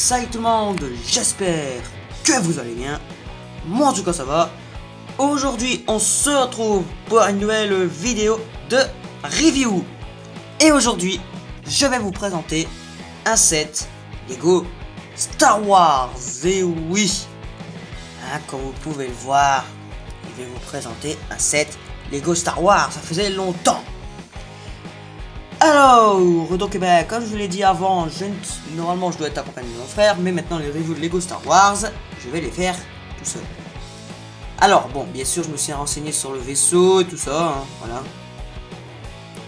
Salut tout le monde, j'espère que vous allez bien. Moi en tout cas ça va. Aujourd'hui on se retrouve pour une nouvelle vidéo de review. Et aujourd'hui je vais vous présenter un set Lego Star Wars. Et oui, comme vous pouvez le voir, je vais vous présenter un set Lego Star Wars. Ça faisait longtemps. Alors, donc comme je vous l'ai dit avant, normalement je dois être accompagné de mon frère, mais maintenant les reviews de Lego Star Wars, je vais les faire tout seul. Alors bon, bien sûr je me suis renseigné sur le vaisseau et tout ça, hein, voilà.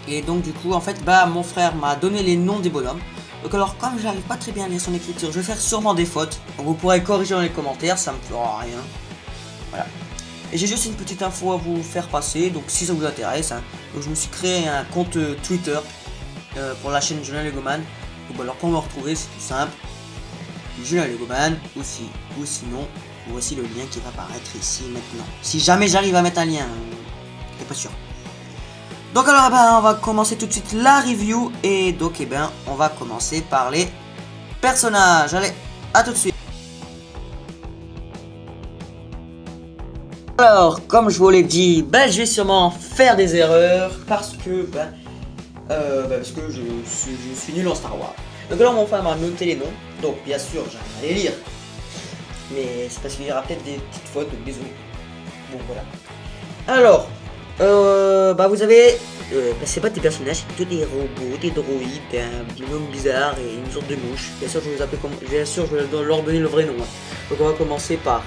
Et donc du coup en fait, mon frère m'a donné les noms des bonhommes. Donc alors comme j'arrive pas très bien à lire son écriture, je vais faire sûrement des fautes. Donc vous pourrez corriger dans les commentaires, ça me fera rien. Voilà. Et j'ai juste une petite info à vous faire passer, donc si ça vous intéresse, hein. Donc je me suis créé un compte Twitter pour la chaîne Julien Legoman. Donc alors pour me retrouver c'est tout simple, Julien Legoman aussi, ou sinon voici le lien qui va apparaître ici maintenant. Si jamais j'arrive à mettre un lien, je suis pas sûr. Donc alors on va commencer tout de suite la review et donc on va commencer par les personnages. Allez, à tout de suite. Alors, comme je vous l'ai dit, je vais sûrement faire des erreurs parce que je suis nul en Star Wars. Donc alors mon frère m'a noté les noms, donc bien sûr j'arrive à les lire, mais c'est parce qu'il y aura peut-être des petites fautes, donc désolé. Bon voilà. Alors, vous avez, c'est pas des personnages, c'est plutôt des robots, des droïdes, des noms bizarres et une sorte de mouche. Bien sûr je vais les appeler comme, bien sûr je vais leur donner le vrai nom. Hein. Donc on va commencer par.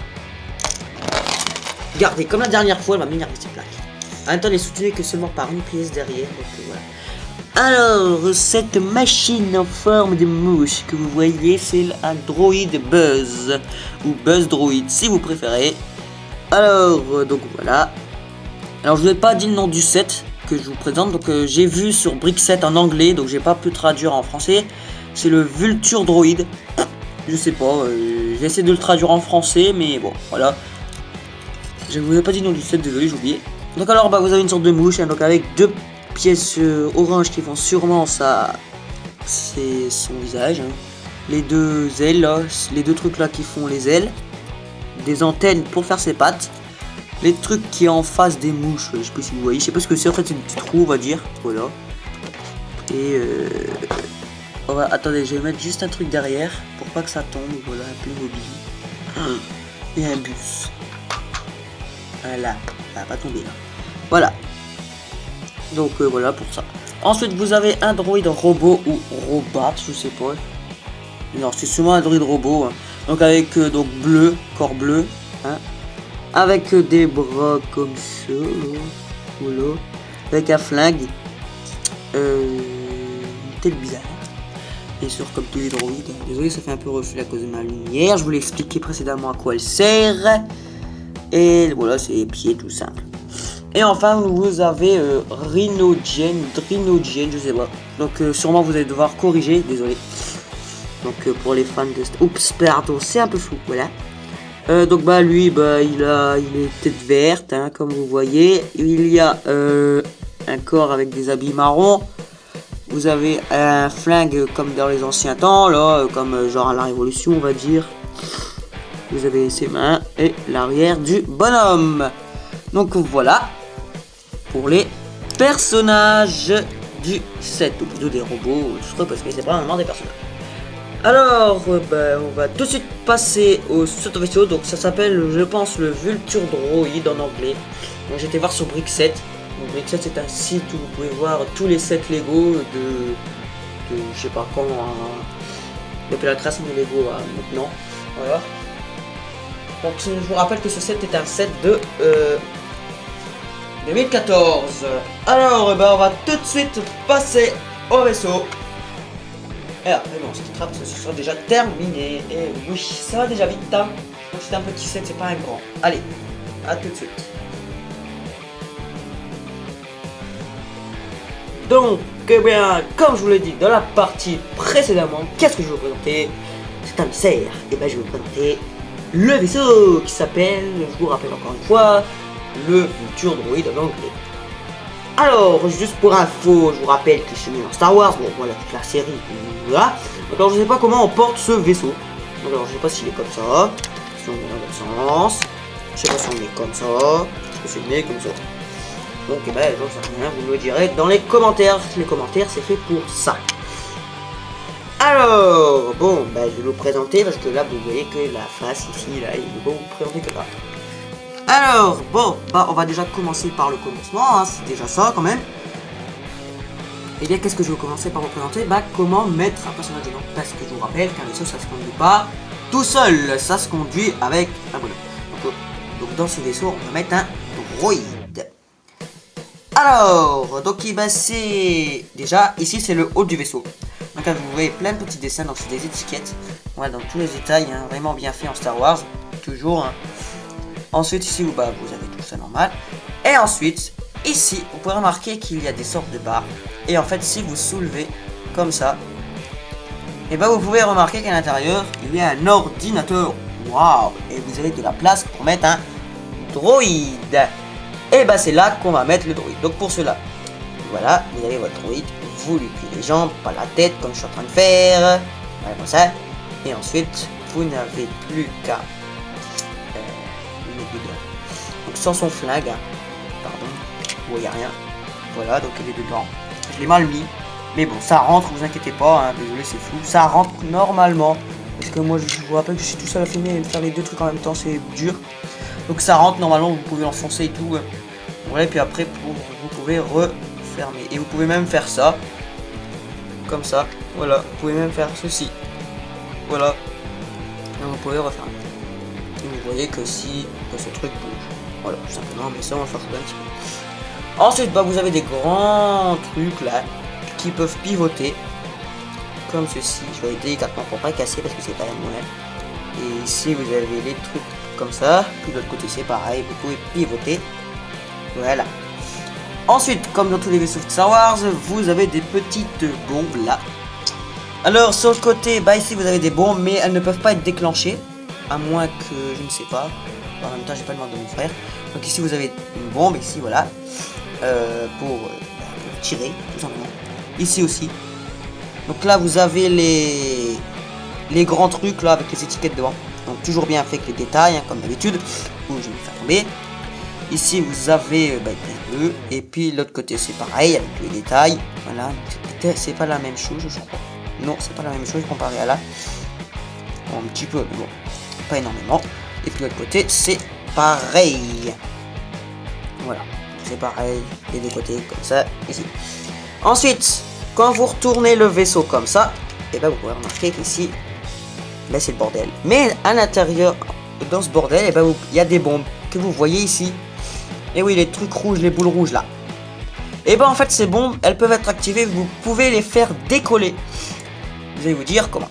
Regardez, comme la dernière fois, elle m'a m'énerver ces plaques. En même temps, elle est soutenue que seulement par une pièce derrière. Donc voilà. Alors, cette machine en forme de mouche que vous voyez, c'est un droïde Buzz. Ou Buzz Droid, si vous préférez. Alors, donc voilà. Alors, je vous ai pas dit le nom du set que je vous présente. Donc, j'ai vu sur Brickset en anglais. Donc, j'ai pas pu traduire en français. C'est le Vulture Droid. Je sais pas. J'ai essayé de le traduire en français. Mais bon, voilà. Je vous ai pas dit le nom du set, désolé, j'ai oublié. Donc alors vous avez une sorte de mouche, hein, donc avec deux pièces oranges qui font sûrement c'est son visage. Hein. Les deux ailes là, les deux trucs là qui font les ailes. Des antennes pour faire ses pattes. Les trucs qui est en face des mouches, je sais pas si vous voyez, je sais pas ce que c'est, en fait c'est une petite roue on va dire. Voilà. Et attendez, je vais mettre juste un truc derrière pour pas que ça tombe, voilà, un peu mobile. Et un bus. Voilà, ça va pas tomber là. Voilà. Donc voilà pour ça. Ensuite vous avez un droïde robot ou robot, je sais pas. Non, c'est sûrement un droïde robot. Hein. Donc avec donc bleu, corps bleu, hein. Avec des bras comme ça, voilà. Avec un flingue, tel bizarre. Bien sûr comme tous les droïdes. Désolé, ça fait un peu reflet à cause de ma lumière. Je vous l'ai expliqué précédemment à quoi elle sert. Et voilà, c'est les pieds tout simple. Et enfin, vous avez Rhinogen, je sais pas. Donc sûrement vous allez devoir corriger, désolé. Donc pour les fans de... Oups, pardon, c'est un peu flou, voilà. Donc lui, il est tête verte, hein, comme vous voyez. Il y a un corps avec des habits marrons. Vous avez un flingue comme dans les anciens temps, là, comme genre à la Révolution, on va dire. Vous avez ses mains et l'arrière du bonhomme. Donc voilà pour les personnages du set, ou plutôt des robots, je crois, parce que c'est pas vraiment des personnages. Alors, on va tout de suite passer au second vaisseau. Donc ça s'appelle, je pense, le Vulture Droid en anglais. Donc j'étais voir sur Brickset. Donc Brickset c'est un site où vous pouvez voir tous les sets Lego de je sais pas quand, depuis la création de Lego maintenant. Voilà. Donc je vous rappelle que ce set est un set de 2014. Alors on va tout de suite passer au vaisseau. Et après bon, c'est parce que ce sera déjà terminé. Et oui, ça va déjà vite. Hein. Donc c'est un petit set, c'est pas un grand. Allez, à tout de suite. Donc comme je vous l'ai dit dans la partie précédemment, qu'est-ce que je vais vous présenter? C'est un dessert. Et je vais vous présenter le vaisseau qui s'appelle, je vous rappelle encore une fois, le Vulture Droid en anglais. Alors, juste pour info, je vous rappelle que je suis mis dans Star Wars, bon voilà, toute la série, voilà. Alors je sais pas comment on porte ce vaisseau. Donc alors je sais pas s'il est comme ça, si on est dans l'autre sens, je sais pas si on est comme ça, est-ce que c'est né comme ça. Donc eh ben j'en sais rien, vous me le direz dans les commentaires c'est fait pour ça. Alors bon bah je vais vous présenter parce que là vous voyez que la face ici là, il ne va vous présenter que là. Alors bon bah on va déjà commencer par le commencement, hein, c'est déjà ça quand même. Et bien qu'est-ce que je vais commencer par vous présenter? Bah comment mettre un personnage dedans. Parce que je vous rappelle qu'un vaisseau ça se conduit pas tout seul, ça se conduit avec un bonhomme. Donc dans ce vaisseau on va mettre un droïde. Alors donc bah, c'est déjà ici c'est le haut du vaisseau. Donc là, vous voyez plein de petits dessins, donc c'est des étiquettes. Voilà, dans tous les détails, hein, vraiment bien fait en Star Wars, toujours. Hein. Ensuite ici bah, vous avez tout ça normal. Et ensuite ici vous pouvez remarquer qu'il y a des sortes de barres. Et en fait si vous soulevez comme ça, et bah vous pouvez remarquer qu'à l'intérieur il y a un ordinateur. Waouh! Et vous avez de la place pour mettre un droïde. Et bah c'est là qu'on va mettre le droïde. Donc pour cela, voilà, vous avez votre droïde, vous lui pliez les jambes, pas la tête comme je suis en train de faire. Voilà comme ça. Et ensuite vous n'avez plus qu'à donc sans son flingue, pardon, vous voyez rien. Voilà, donc il est dedans. Je l'ai mal mis, mais bon, ça rentre, vous inquiétez pas, hein, désolé c'est flou, ça rentre normalement. Parce que moi je vous rappelle que je suis tout seul à filmer et faire les deux trucs en même temps, c'est dur. Donc ça rentre normalement, vous pouvez l'enfoncer et tout. Voilà, et puis après vous pouvez refermer. Et vous pouvez même faire ça. Comme ça, voilà, vous pouvez même faire ceci. Voilà. Et vous pouvez refermer. Et vous voyez que si ce truc bouge. Voilà, tout simplement, mais ça on va faire ça un petit peu. Ensuite, bah, vous avez des grands trucs là qui peuvent pivoter comme ceci. Je vais délicatement pour pas casser parce que c'est pas la monnaie. Et ici vous avez les trucs comme ça. Puis de l'autre côté c'est pareil, vous pouvez pivoter. Voilà. Ensuite, comme dans tous les vaisseaux de Star Wars, vous avez des petites bombes là. Alors sur le côté, bah ici vous avez des bombes, mais elles ne peuvent pas être déclenchées, à moins que je ne sais pas. En même temps, j'ai pas demandé de mon frère. Donc ici vous avez une bombe, ici voilà, pour tirer tout simplement. Ici aussi. Donc là vous avez les grands trucs là avec les étiquettes devant. Donc toujours bien fait avec les détails, hein, comme d'habitude. Ou je vais faire tomber. Ici vous avez les bleus. Et puis l'autre côté c'est pareil avec les détails. Voilà. C'est pas la même chose je crois. Non, c'est pas la même chose comparé à là. Bon, un petit peu, mais bon, pas énormément. Et puis l'autre côté c'est pareil. Voilà. C'est pareil. Les deux côtés comme ça. Ici. Ensuite, quand vous retournez le vaisseau comme ça, et ben vous pouvez remarquer qu'ici, ben c'est le bordel. Mais à l'intérieur, dans ce bordel, et ben il y a des bombes que vous voyez ici. Et oui, les trucs rouges, les boules rouges là. Et ben en fait, ces bombes, elles peuvent être activées. Vous pouvez les faire décoller. Je vais vous dire comment.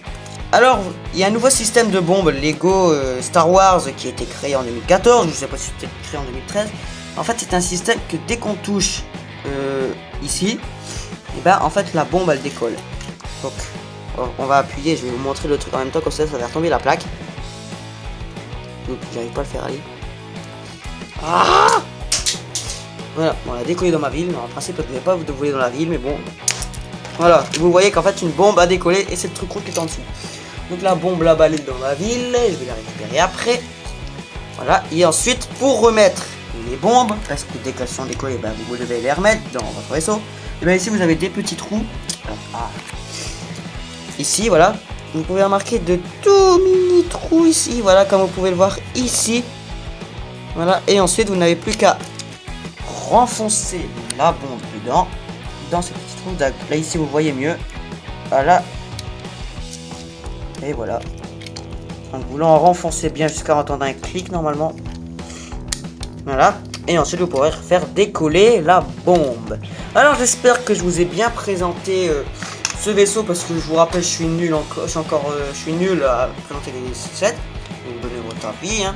Alors, il y a un nouveau système de bombes Lego Star Wars qui a été créé en 2014. Je ne sais pas si c'était créé en 2013. En fait, c'est un système que dès qu'on touche ici, et ben en fait la bombe elle décolle. Donc on va appuyer, je vais vous montrer le truc en même temps, comme ça va retomber la plaque. J'arrive pas à le faire aller. Ah, voilà, on l'a décollé dans ma ville. En principe je ne devais pas vous dévoiler dans la ville, mais bon. Voilà, vous voyez qu'en fait une bombe a décollé et c'est le truc rouge qui est en dessous. Donc la bombe là-bas elle est dans ma ville, je vais la récupérer après. Voilà, et ensuite pour remettre les bombes, parce que dès qu'elles sont décollées, ben, vous devez les remettre dans votre vaisseau. Et bien ici vous avez des petits trous. Ici voilà, vous pouvez remarquer de tout mini trous ici, voilà comme vous pouvez le voir ici. Voilà, et ensuite vous n'avez plus qu'à renfoncer la bombe dedans, dans ces petits trous. Là ici vous voyez mieux. Voilà. Et voilà. En voulant renfoncer bien jusqu'à entendre un clic normalement. Voilà. Et ensuite vous pourrez faire décoller la bombe. Alors j'espère que je vous ai bien présenté ce vaisseau, parce que je vous rappelle je suis nul encore, je suis nul à présenter les sets. Vous me donnez votre avis. Hein.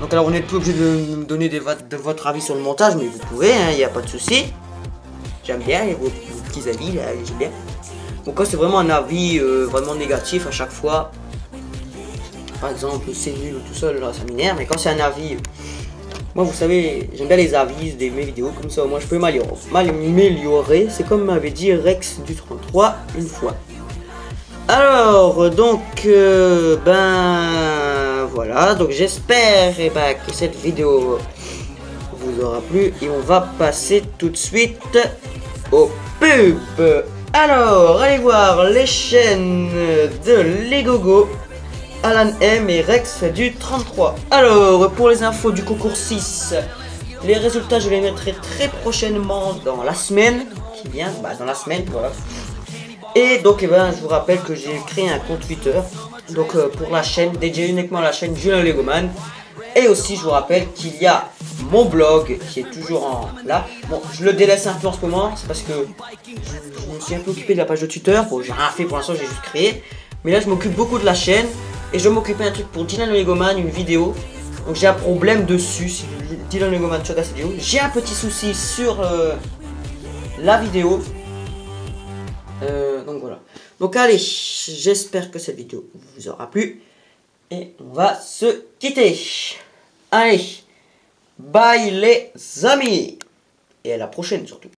Donc alors on n'est plus obligé de me donner de votre avis sur le montage, mais vous pouvez, il n'y a pas de souci. J'aime bien vos petits avis, là, j'aime bien. Donc quand c'est vraiment un avis vraiment négatif à chaque fois, par exemple c'est nul tout seul, là, ça m'énerve, mais quand c'est un avis, moi vous savez, j'aime bien les avis de mes vidéos, comme ça moi je peux m'améliorer. C'est comme m'avait dit Rex du 33 une fois. Alors, donc, ben, voilà. Donc, j'espère que cette vidéo vous aura plu. Et on va passer tout de suite au pub. Alors, allez voir les chaînes de Legogo, Alan M et Rex du 33. Alors, pour les infos du concours 6, les résultats, je les mettrai très prochainement dans la semaine qui vient. Dans la semaine, voilà. Et donc, je vous rappelle que j'ai créé un compte Twitter. Donc, pour la chaîne, dédié uniquement à la chaîne Julien Legoman. Et aussi, je vous rappelle qu'il y a mon blog qui est toujours là. Bon, je le délaisse un peu en ce moment. C'est parce que je me suis un peu occupé de la page de Twitter. Bon, j'ai rien fait pour l'instant, j'ai juste créé. Mais là, je m'occupe beaucoup de la chaîne. Et je vais m'occuper d'un truc pour Dylan Legoman, une vidéo. Donc, j'ai un problème dessus. Si Dylan Legoman sur cette vidéo, j'ai un petit souci sur la vidéo. Donc voilà. Donc allez, j'espère que cette vidéo vous aura plu. Et on va se quitter. Allez, bye les amis. Et à la prochaine surtout.